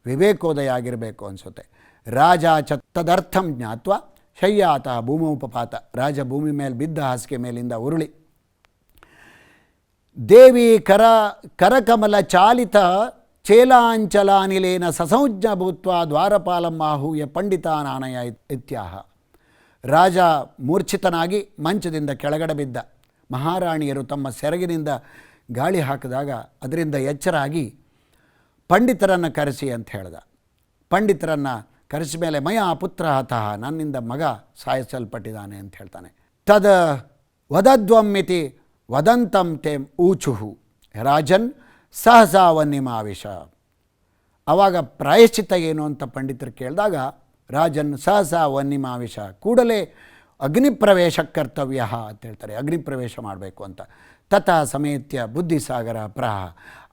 ವಿವೇಕೋದಯ ಆಗಿರಬೇಕು ಅನಿಸುತ್ತೆ. ರಾಜ ಚ ತದರ್ಥಂ ಜ್ಞಾತ್ವ ಶಯ್ಯಾತ ಭೂಮೋಪಪಾತ. ರಾಜ ಭೂಮಿ ಮೇಲೆ ಬಿದ್ದ, ಹಾಸಿಗೆ ಮೇಲಿಂದ ಉರುಳಿ. ದೇವಿ ಕರಕಮಲ ಚಾಲಿತ ಚೇಲಾಂಚಲಾನಿಲೇನ ಸಸಂಜ್ಞ ಭೂತ್ವ ದ್ವಾರಪಾಲಂ ಆಹೂಯ ಪಂಡಿತಾನಾನಯ ಇತ್ಯಾಹ. ರಾಜ ಮೂರ್ಛಿತನಾಗಿ ಮಂಚದಿಂದ ಕೆಳಗಡೆ ಬಿದ್ದ. ಮಹಾರಾಣಿಯರು ತಮ್ಮ ಸೆರಗಿನಿಂದ ಗಾಳಿ ಹಾಕಿದಾಗ ಅದರಿಂದ ಎಚ್ಚರಾಗಿ ಪಂಡಿತರನ್ನು ಕರೆಸಿ ಅಂತ ಹೇಳ್ದ. ಪಂಡಿತರನ್ನು ಕರೆಸಿದ ಮೇಲೆ ಮಯ ಪುತ್ರ ಹತಃ, ನನ್ನಿಂದ ಮಗ ಸಾಯಿಸಲ್ಪಟ್ಟಿದ್ದಾನೆ ಅಂತ ಹೇಳ್ತಾನೆ. ತದ ವದದ್ವಮ್ಮಿತಿ ವದಂತಂ ತೇಂ ಊಚುಹು ರಾಜನ್ ಸಹಸಾ ವನ್ಯಮಾವಿಷ. ಆವಾಗ ಪ್ರಾಯಶ್ಚಿತ್ತ ಏನು ಅಂತ ಪಂಡಿತರು ಕೇಳಿದಾಗ ರಾಜನ್ ಸಹಸಾ ವನ್ಯಮಾವಿಷ, ಕೂಡಲೇ ಅಗ್ನಿಪ್ರವೇಶ ಕರ್ತವ್ಯ ಅಂತ ಹೇಳ್ತಾರೆ, ಅಗ್ನಿಪ್ರವೇಶ ಮಾಡಬೇಕು ಅಂತ. ತಥಾ ಸಮೇತ್ಯ ಬುದ್ಧಿಸಾಗರ ಪ್ರಹ.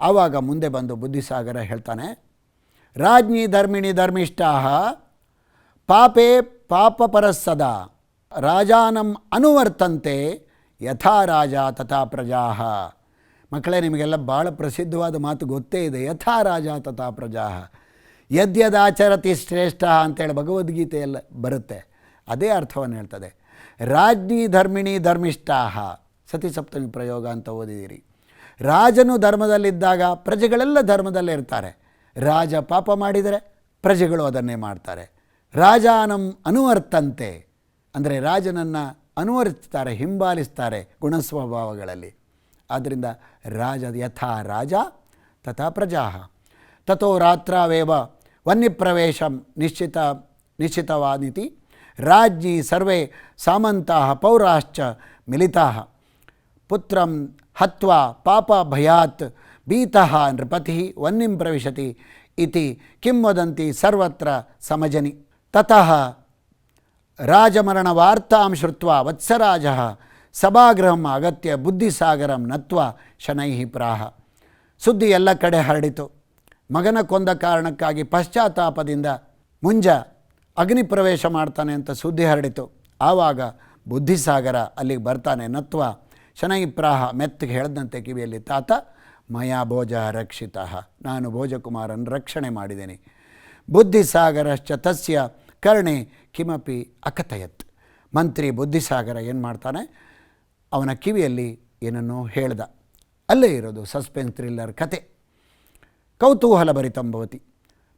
ಆವಾಗ ಮುಂದೆ ಬಂದು ಬುದ್ಧಿಸಾಗರ ಹೇಳ್ತಾನೆ, ರಾಜ್ಞಿ ಧರ್ಮಿಣಿ ಧರ್ಮಿಷ್ಠಾ ಪಾಪೇ ಪಾಪಪರಸ್ಸದಾ ರಾಜಾನಂ ಅನುವರ್ತಂತೆ ಯಥಾ ರಾಜ ತಥಾ ಪ್ರಜಾ. ಮಕ್ಕಳೇ, ನಿಮಗೆಲ್ಲ ಭಾಳ ಪ್ರಸಿದ್ಧವಾದ ಮಾತು ಗೊತ್ತೇ ಇದೆ, ಯಥಾ ರಾಜ ತಥಾ ಪ್ರಜಾ. ಯದ್ಯದಾಚರತಿ ಶ್ರೇಷ್ಠ ಅಂತೇಳಿ ಭಗವದ್ಗೀತೆಯಲ್ಲ ಬರುತ್ತೆ, ಅದೇ ಅರ್ಥವನ್ನು ಹೇಳ್ತದೆ. ರಾಜ್ಞಿ ಧರ್ಮಿಣಿ ಧರ್ಮಿಷ್ಠಾ, ಸತಿ ಸಪ್ತಮಿ ಪ್ರಯೋಗ ಅಂತ ಓದಿದ್ದೀರಿ. ರಾಜನು ಧರ್ಮದಲ್ಲಿದ್ದಾಗ ಪ್ರಜೆಗಳೆಲ್ಲ ಧರ್ಮದಲ್ಲೇ ಇರ್ತಾರೆ. ರಾಜ ಪಾಪ ಮಾಡಿದರೆ ಪ್ರಜೆಗಳು ಅದನ್ನೇ ಮಾಡ್ತಾರೆ. ರಾಜಾನಂ ಅನುವರ್ತಂತೆ ಅಂದರೆ ರಾಜನನ್ನು ಅನುವರ್ತಿಸ್ತಾರೆ, ಹಿಂಬಾಲಿಸ್ತಾರೆ ಗುಣಸ್ವಭಾವಗಳಲ್ಲಿ. ಆದ್ದರಿಂದ ರಾಜ ಯಥಾ ರಾಜ ತಥಾ ಪ್ರಜಾ. ತಥೋ ರಾತ್ರಾವೇವ ವನ್ಯಪ್ರವೇಶಂ ನಿಶ್ಚಿತವಾನಿತಿ ರಾಜ್ಞಿ ಸರ್ವೇ ಸಾಮಂತಾಃ ಪೌರಾಶ್ಚ ಮಿಲಿತಾಃ ಪುತ್ರಂ ಹತ್ವಾ ಪಾಪ ಭಯಾತ್ ಭೀತಃ ನೃಪತಿಃ ವನ್ಯಂ ಪ್ರವಿಶತಿ ಇತಿ ಕಿಂ ವದಂತಿ ಸರ್ವತ್ರ ಸಮಜನಿ. ತತಃ ರಾಜಮರಣವಾರ್ತಾಂ ಶ್ರುತ್ವಾ ವತ್ಸರಾಜಃ ಸಭಾಗೃಹಂ ಅಗತ್ಯ ಬುದ್ಧಿಸಾಗರಂ ನತ್ವಾ ಶನೈಃ ಪ್ರಾಹ. ಸುದ್ದಿ ಎಲ್ಲ ಕಡೆ ಹರಡಿತು. ಮಗನ ಕೊಂದ ಕಾರಣಕ್ಕಾಗಿ ಪಶ್ಚಾತ್ತಾಪದಿಂದ ಮುಂಜ ಅಗ್ನಿ ಪ್ರವೇಶ ಮಾಡ್ತಾನೆ ಅಂತ ಸುದ್ದಿ ಹರಡಿತು. ಆವಾಗ ಬುದ್ಧಿಸಾಗರ ಅಲ್ಲಿಗೆ ಬರ್ತಾನೆ. ನತ್ವ ಶನೈ ಪ್ರಾಹ, ಮೆತ್ತಿಗೆ ಹೇಳ್ದಂತೆ ಕಿವಿಯಲ್ಲಿ, ತಾತ ಮಯಾ ಭೋಜ ರಕ್ಷಿತ, ನಾನು ಭೋಜಕುಮಾರನ ರಕ್ಷಣೆ ಮಾಡಿದ್ದೇನೆ. ಬುದ್ಧಿಸಾಗರಶ್ಚ ತಸ್ಯ ಕರ್ಣೆ ಕಿಮಪಿ ಅಕಥಯತ್. ಮಂತ್ರಿ ಬುದ್ಧಿಸಾಗರ ಏನು ಮಾಡ್ತಾನೆ, ಅವನ ಕಿವಿಯಲ್ಲಿ ಏನನ್ನೋ ಹೇಳ್ದ. ಅಲ್ಲೇ ಇರೋದು ಸಸ್ಪೆನ್ಸ್ ಥ್ರಿಲ್ಲರ್ ಕತೆ. ಕೌತೂಹಲಭರಿತಂ ಭವತಿ.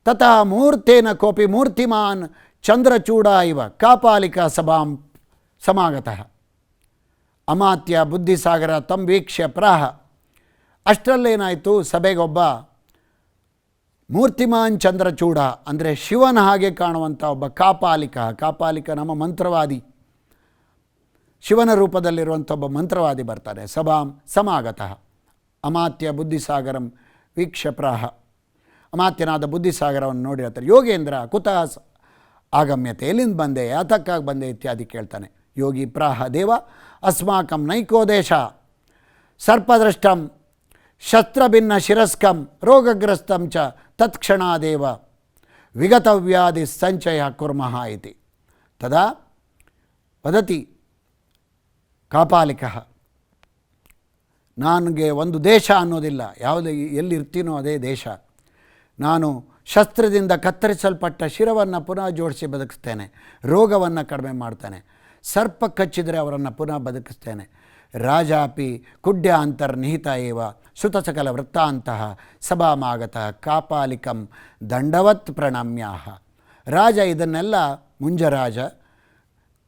ತಥಾ ಮುಹೂರ್ತೇನ ಕೋಪಿ ಮೂರ್ತಿಮಾನ್ ಚಂದ್ರಚೂಡ ಇವ ಕಾಪಾಲಿಕಾ ಸಭಾಂ ಸಮಾಗತಃ. ಅಮಾತ್ಯ ಬುದ್ಧಿಸಾಗರ ತಂ ವೀಕ್ಷ್ಯ ಪ್ರಾಹ. ಅಷ್ಟರಲ್ಲೇನಾಯಿತು, ಸಭೆಗೊಬ್ಬ ಮೂರ್ತಿಮಾನ್ ಚಂದ್ರಚೂಡ ಅಂದರೆ ಶಿವನ ಹಾಗೆ ಕಾಣುವಂಥ ಒಬ್ಬ ಕಾಪಾಲಿಕ ನಮ್ಮ ಮಂತ್ರವಾದಿ, ಶಿವನ ರೂಪದಲ್ಲಿರುವಂಥ ಒಬ್ಬ ಮಂತ್ರವಾದಿ ಬರ್ತಾನೆ. ಸಭಾಂ ಸಮಾಗತಃ ಅಮಾತ್ಯ ಬುದ್ಧಿಸಾಗರಂ ವೀಕ್ಷ್ಯ ಪ್ರಾಹ. ಅಮಾತ್ಯನಾದ ಬುದ್ಧಿಸಾಗರವನ್ನು ನೋಡಿ ಹೇಳ್ತಾರೆ, ಯೋಗೇಂದ್ರ ಕುತಃ ಆಗಮ್ಯತೆ, ಎಲ್ಲಿಂದ ಬಂದೆ, ಯಾತಕ್ಕಾಗಿ ಬಂದೆ ಇತ್ಯಾದಿ ಕೇಳ್ತಾನೆ. ಯೋಗಿ ಪ್ರಾಹ ದೇವ ಅಸ್ಮಾಕಂ ನೈಕೋದೇಶ ಸರ್ಪದೃಷ್ಟಂ ಶಸ್ತ್ರಭಿನ್ನ ಶಿರಸ್ಕಂ ರೋಗಗ್ರಸ್ತಂ ಚ ತತ್ಕ್ಷಣಾದೇವ ವಿಗತವ್ಯಾಧಿ ಸಂಚಯ ಕುರ್ಮಃ ಇತಿ. ತದಾ ವದತಿ ಕಾಪಾಲಿಕ, ನನಗೆ ಒಂದು ದೇಶ ಅನ್ನೋದಿಲ್ಲ, ಯಾವುದು ಎಲ್ಲಿರ್ತೀನೋ ಅದೇ ದೇಶ. ನಾನು ಶಸ್ತ್ರದಿಂದ ಕತ್ತರಿಸಲ್ಪಟ್ಟ ಶಿರವನ್ನು ಪುನಃ ಜೋಡಿಸಿ ಬದುಕಿಸ್ತೇನೆ, ರೋಗವನ್ನು ಕಡಿಮೆ ಮಾಡ್ತೇನೆ, ಸರ್ಪ ಕಚ್ಚಿದರೆ ಅವರನ್ನು ಪುನಃ ಬದುಕಿಸ್ತೇನೆ. ರಾಜಾಪಿ ಕುಡ್ಯ ಅಂತರ್ನಿಹಿತ ಏವ ಶ್ರುತಸಕಲ ವೃತ್ತಾಂತಹ ಸಭಾಮಾಗತಃ ಕಾಪಾಲಿಕಂ ದಂಡವತ್ ಪ್ರಣಮ್ಯಾಹ. ರಾಜ ಇದನ್ನೆಲ್ಲ ಮುಂಜರಾಜ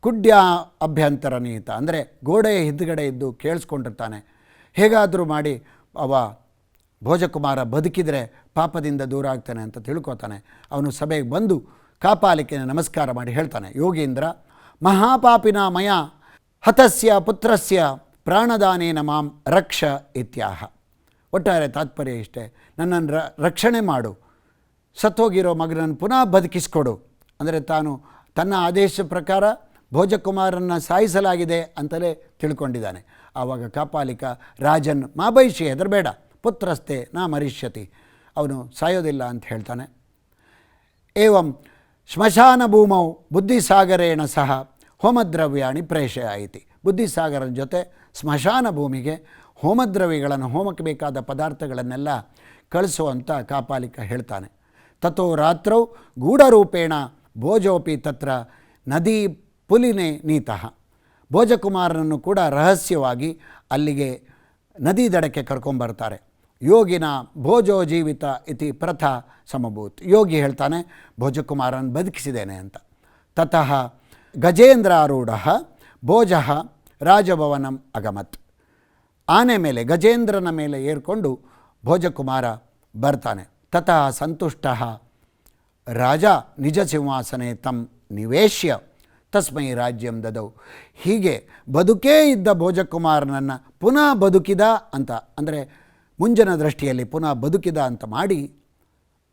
ಕುಡ್ಯ ಅಭ್ಯಂತರ ನಿಹಿತ ಅಂದರೆ ಗೋಡೆಯ ಹಿಂದುಗಡೆ ಇದ್ದು ಕೇಳಿಸ್ಕೊಂಡಿರ್ತಾನೆ. ಹೇಗಾದರೂ ಮಾಡಿ ಅವ ಭೋಜಕುಮಾರ ಬದುಕಿದರೆ ಪಾಪದಿಂದ ದೂರ ಆಗ್ತಾನೆ ಅಂತ ತಿಳ್ಕೊತಾನೆ. ಅವನು ಸಭೆಗೆ ಬಂದು ಕಾಪಾಲಿಕೆನ ನಮಸ್ಕಾರ ಮಾಡಿ ಹೇಳ್ತಾನೆ, ಯೋಗೀಂದ್ರ ಮಹಾಪಾಪಿನ ಮಯ ಹತಸ್ಯ ಪುತ್ರಸ್ಯ ಪ್ರಾಣದಾನೇನ ಮಾಂ ರಕ್ಷ ಇತ್ಯಾಹ. ಒಟ್ಟಾರೆ ತಾತ್ಪರ್ಯ ಇಷ್ಟೇ, ನನ್ನನ್ನು ರಕ್ಷಣೆ ಮಾಡು, ಸತ್ತೋಗಿರೋ ಮಗನನ್ನು ಪುನಃ ಬದುಕಿಸ್ಕೊಡು. ಅಂದರೆ ತಾನು ತನ್ನ ಆದೇಶ ಪ್ರಕಾರ ಭೋಜಕುಮಾರನ್ನು ಸಾಯಿಸಲಾಗಿದೆ ಅಂತಲೇ ತಿಳ್ಕೊಂಡಿದ್ದಾನೆ. ಆವಾಗ ಕಾಪಾಲಿಕ ರಾಜನ್ ಮಾ ಬೈಷಿ, ಹೆದರಬೇಡ, ಪುತ್ರಸ್ತೆ ನಾ ಮರಿಷ್ಯತಿ, ಅವನು ಸಾಯೋದಿಲ್ಲ ಅಂತ ಹೇಳ್ತಾನೆ. ಏವಂ ಸ್ಮಶಾನ ಭೂಮೌ ಬುದ್ಧಿಸಾಗರೇಣ ಸಹ ಹೋಮದ್ರವ್ಯಾಣಿ ಪ್ರೇಷಯ ಐತಿ. ಬುದ್ಧಿಸಾಗರನ ಜೊತೆ ಸ್ಮಶಾನ ಭೂಮಿಗೆ ಹೋಮದ್ರವ್ಯಗಳನ್ನು, ಹೋಮಕ್ಕೆ ಬೇಕಾದ ಪದಾರ್ಥಗಳನ್ನೆಲ್ಲ ಕಳಿಸುವಂಥ ಕಾಪಾಲಿಕ ಹೇಳ್ತಾನೆ. ತಥೋ ರಾತ್ರೌ ಗೂಢರೂಪೇಣ ಭೋಜೋಪಿ ತತ್ರ ನದಿ ಪುಲಿನೇ ನೀತಃ. ಭೋಜಕುಮಾರನನ್ನು ಕೂಡ ರಹಸ್ಯವಾಗಿ ಅಲ್ಲಿಗೆ ನದಿ ದಡಕ್ಕೆ ಕರ್ಕೊಂಬರ್ತಾರೆ. ಯೋಗಿನ ಭೋಜೋ ಜೀವಿತ ಇತಿ ಪ್ರಥಾ ಸಮಭೂತ್. ಯೋಗಿ ಹೇಳ್ತಾನೆ, ಭೋಜಕುಮಾರನ ಬದುಕಿಸಿದ್ದೇನೆ ಅಂತ. ತತಃ ಗಜೇಂದ್ರಾರೂಢ ಭೋಜ ರಾಜಭವನಂ ಅಗಮತ್. ಆನೆ ಮೇಲೆ, ಗಜೇಂದ್ರನ ಮೇಲೆ ಏರ್ಕೊಂಡು ಭೋಜಕುಮಾರ ಬರ್ತಾನೆ. ತತಃ ಸಂತುಷ್ಟ ರಾಜ ನಿಜ ಸಿಂಹಾಸನೆ ತಂ ನಿವೇಶ್ಯ ತಸ್ಮೈ ರಾಜ್ಯಂ ದದೌ. ಹೀಗೆ ಬದುಕೇ ಇದ್ದ ಭೋಜಕುಮಾರನನ್ನು ಪುನಃ ಬದುಕಿದ ಅಂತ, ಅಂದರೆ ಮುಂಜನ ದೃಷ್ಟಿಯಲ್ಲಿ ಪುನಃ ಬದುಕಿದ ಅಂತ ಮಾಡಿ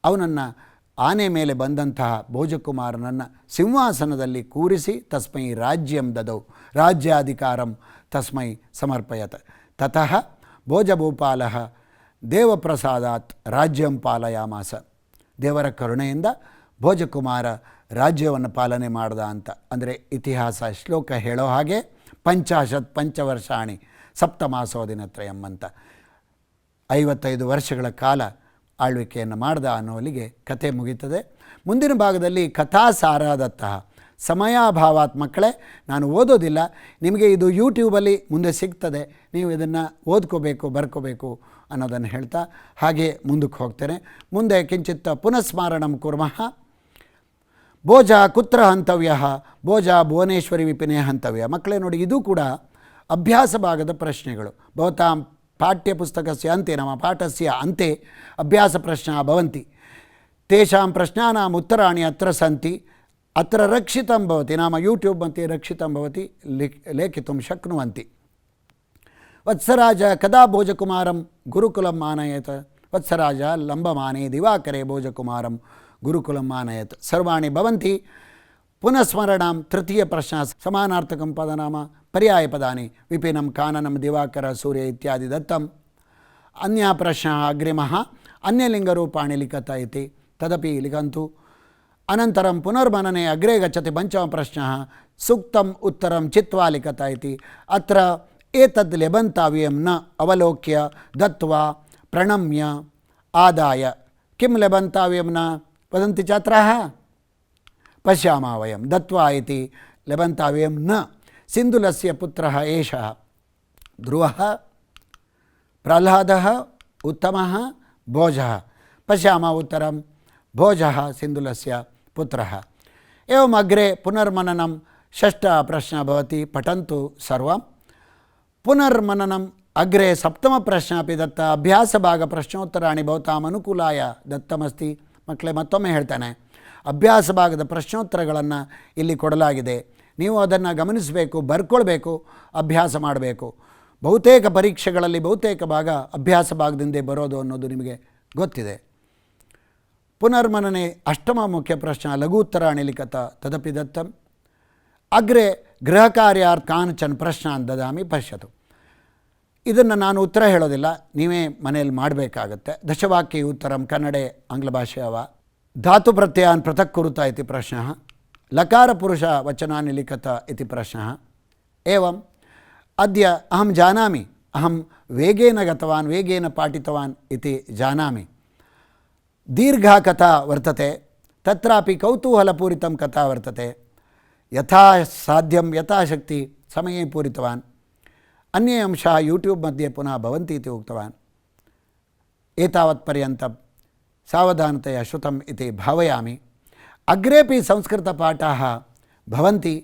ಅವನನ್ನು ಆನೆ ಮೇಲೆ ಬಂದಂತಹ ಭೋಜಕುಮಾರನನ್ನು ಸಿಂಹಾಸನದಲ್ಲಿ ಕೂರಿಸಿ ತಸ್ಮೈ ರಾಜ್ಯಂ ದದೌ, ರಾಜ್ಯಾಧಿಕಾರಂ ತಸ್ಮೈ ಸಮರ್ಪಯತ್. ತತಃ ಭೋಜಭೂಪಾಲ ದೇವಪ್ರಸಾದಾತ್ ರಾಜ್ಯಂ ಪಾಲಯಾಮಾಸ. ದೇವರ ಕರುಣೆಯಿಂದ ಭೋಜಕುಮಾರ ರಾಜ್ಯವನ್ನು ಪಾಲನೆ ಮಾಡ್ದ ಅಂತ. ಅಂದರೆ ಇತಿಹಾಸ ಶ್ಲೋಕ ಹೇಳೋ ಹಾಗೆ 50 ಪಂಚವರ್ಷಾಣಿ ಸಪ್ತಮಾಸೋದಿನತ್ರಯಂ ಅಂತ 55 ವರ್ಷಗಳ ಕಾಲ ಆಳ್ವಿಕೆಯನ್ನು ಮಾಡ್ದ ಅನ್ನೋಲಿಗೆ ಕತೆ ಮುಗೀತದೆ. ಮುಂದಿನ ಭಾಗದಲ್ಲಿ ಕಥಾಸಾರಾದತ್ತಃ ಸಮಯಾಭಾವಾತ್. ಮಕ್ಕಳೇ, ನಾನು ಓದೋದಿಲ್ಲ, ನಿಮಗೆ ಇದು ಯೂಟ್ಯೂಬಲ್ಲಿ ಮುಂದೆ ಸಿಗ್ತದೆ, ನೀವು ಇದನ್ನು ಓದ್ಕೋಬೇಕು, ಬರ್ಕೋಬೇಕು ಅನ್ನೋದನ್ನು ಹೇಳ್ತಾ ಹಾಗೆ ಮುಂದಕ್ಕೆ ಹೋಗ್ತೇನೆ. ಮುಂದೆ ಕಿಂಚಿತ್ ಪುನಃಸ್ಮರಣಂ ಕುರ್ಮಃ. ಭೋಜ ಕುತ್ರ ಹಂತವ್ಯ, ಭೋಜ ಭುವನೇಶ್ವರಿ ವಿಪಿನೇ ಹಂತವ್ಯ. ಮಕ್ಕಳೇ ನೋಡಿ, ಇದು ಕೂಡ ಅಭ್ಯಾಸ ಭಾಗದ ಪ್ರಶ್ನೆಗಳು. ಭವತಾಂ ಪಾಠ್ಯಪುಸ್ತಕಸ್ಯ ಅಂತೆ, ನಮ್ಮ ಪಾಠಸ್ಯ ಅಂತೆ ಅಭ್ಯಾಸ ಪ್ರಶ್ನಾ ಭವಂತಿ. ತೇಷಾಂ ಪ್ರಶ್ನಾನಾಂ ಉತ್ತರಾಣಿ ಅತ್ರ ಸಂತಿ. ಅತ್ರ ರಕ್ಷಿತಂ ಭವತಿ, ನಾಮ ಯೂಟ್ಯೂಬ್ मध्ये ರಕ್ಷಿತಂ ಭವತಿ, ಲೇಖಿತುಂ ಶಕ್ನುವಂತಿ. ವತ್ಸರಾಜ ಕದಾ ಭೋಜಕುಮಾರಂ ಗುರುಕುಲಂ ಆನಯತ್. ವತ್ಸರಾಜ ಲಂಬಮಾನೆ ದಿವಾಕರೆ ಭೋಜಕುಮಾರಂ ಗುರುಕುಲಂ ಆನಯತ್. ಸರ್ವಾಣಿ ಭವಂತಿ. ಪುನಃಸ್ಮರಣಂ ತೃತೀಯ ಪ್ರಶ್ನ ಸಮಾನಾರ್ಥಕಂ ಪದನಾಮ ಪರ್ಯಾಯ ಪದಾನಿ ವಿಪಿನಂ ಕಾನನಂ ದಿವಾಕರ ಸೂರ್ಯ ಇತ್ಯಾದಿ ದತ್ತಂ. ಅನ್ಯ ಪ್ರಶ್ನ ಅಗ್ರಿಮಃ ಅನ್ಯಲಿಂಗರೂಪಾಣಿ ಲಿಖತ ಇತಿ ತದಪಿ ಲಿಖಂತು. ಅನಂತರಂ ಪುನರ್ಮನನೆ ಅಗ್ರೆ ಗಚ್ಚತಿ ಪಂಚಮ ಪ್ರಶ್ನ ಸೂಕ್ತಂ ಉತ್ತರಂ ಚಿತ್ವಾ ಲಿಖತ ಇತಿ. ಅತ್ರ ಏತದ್ ಲೆಬಂತಾವ್ಯಂ ನ ಅವಲೋಕ್ಯ ದತ್ವಾ ಪ್ರಣಮ್ಯ ಆದಾಯ. ಕಿಂ ಲೆಬಂತಾವ್ಯಂ ನ ವದಂತಿ ಛಾತ್ರಾಃ? ಪಶ್ಯಾಮಃ ವಯಂ. ದತ್ವಾ ಇತಿ ಲೆಬಂತಾವ್ಯಂ ನ. ಸಿಂಧುಲಸ್ಯ ಪುತ್ರಃ ಏಷಃ ಧ್ರುವಃ, ಪ್ರಹ್ಲಾದಃ, ಉತ್ತಮಃ, ಭೋಜಃ. ಪಶ್ಯಾಮಃ ಉತ್ತರಂ. ಭೋಜಃ ಸಿಂಧುಲಸ್ಯ ಪುತ್ರಃ. एवम् अग्रे पुनर्मननं षष्ठ प्रश्न भवति, पठन्तु सर्वं. पुनर्मननम् अग्रे सप्तम प्रश्न अपि दत्त. अभ्यासभाग प्रश्नोत्तराणि भवताम् अनुकूलाय दत्तमस्ति. ಮಕ್ಕಳೇ ಮತ್ತೊಮ್ಮೆ ಹೇಳ್ತಾನೆ, ಅಭ್ಯಾಸ ಭಾಗದ ಪ್ರಶ್ನೋತ್ತರಗಳನ್ನು ಇಲ್ಲಿ ಕೊಡಲಾಗಿದೆ. ನೀವು ಅದನ್ನು ಗಮನಿಸಬೇಕು, ಬರ್ಕೊಳ್ಬೇಕು, ಅಭ್ಯಾಸ ಮಾಡಬೇಕು. ಬಹುತೇಕ ಪರೀಕ್ಷೆಗಳಲ್ಲಿ ಬಹುತೇಕ ಭಾಗ ಅಭ್ಯಾಸ ಭಾಗದಿಂದೇ ಬರೋದು ಅನ್ನೋದು ನಿಮಗೆ ಗೊತ್ತಿದೆ. ಪುನರ್ಮನನೆ ಅಷ್ಟಮ ಮುಖ್ಯ ಪ್ರಶ್ನ ಲಘೂತ್ತರಾಣಿ ಲಿಖತ ತದಪಿ ದತ್ತಂ. ಅಗ್ರೆ ಗೃಹ ಕಾರ್ಯಾರ್ಥ ಕಾಂಚನ್ ಪ್ರಶ್ನಾನ್ ದದಾಮಿ ಪಶ್ಯತು. ಇದನ್ನು ನಾನು ಉತ್ತರ ಹೇಳೋದಿಲ್ಲ, ನೀವೇ ಮನೆಯಲ್ಲಿ ಮಾಡಬೇಕಾಗತ್ತೆ. ದಶವಾಕ್ಯ ಉತ್ತರಂ ಕನ್ನಡೆ ಆಂಗ್ಲ ಭಾಷೆಯವ. ಧಾತು ಪ್ರತ್ಯಯಾನ್ ಪೃಥಕ್ ಕುರುತ ಇತಿ ಪ್ರಶ್ನಃ. ಲಕಾರ ಪುರುಷ ವಚನಾನಿ ಲಿಖತ ಇತಿ ಪ್ರಶ್ನಃ. ಏವಂ ಅದ್ಯ ಅಹಂ ಜಾನಾಮಿ, ಅಹಂ ವೇಗೇನ ಗತವಾನ್, ವೇಗೇನ ಪಾಠಿತವಾನ್ ಇತಿ ಜಾನಾಮಿ. ದೀರ್ಘಾ ಕಥಾ ವರ್ತತೆ, ತತ್ರಾಪಿ ಕೌತೂಹಲಪೂರಿತಂ ಕಥಾ ವರ್ತತೆ. ಯಥಾ ಸಾಧ್ಯಂ ಯಥಾಶಕ್ತಿ ಸಮಯೇ ಪೂರಿತವಾನ್. अन्ये अंशाः यूट्यूब मध्ये पुनः भवन्ति इति उक्तवान्. एतावत्पर्यन्तं सावधानतया श्रुतम् इति भावयामि. अग्रेपि संस्कृतपाठाः भवन्ति.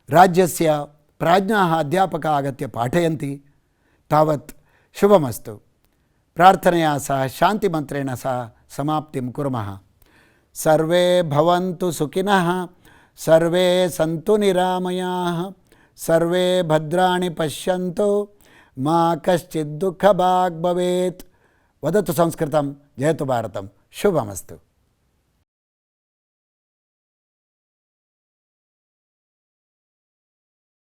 राज्यस्य प्राज्ञाः अध्यापकाः आगत्य पाठयन्ति. तावत् शुभमस्तु. प्रार्थनया सह शान्तिमन्त्रेण सह समाप्तिं कुर्मः. सर्वे भवन्तु सुखिनः, सर्वे सन्तु निरामयाः, सर्वे भद्राणि पश्यन्तु, मा कश्चित् दुःखभाग् भवेत्. वदतु संस्कृतं, जयतु भारतं. शुभमस्तु.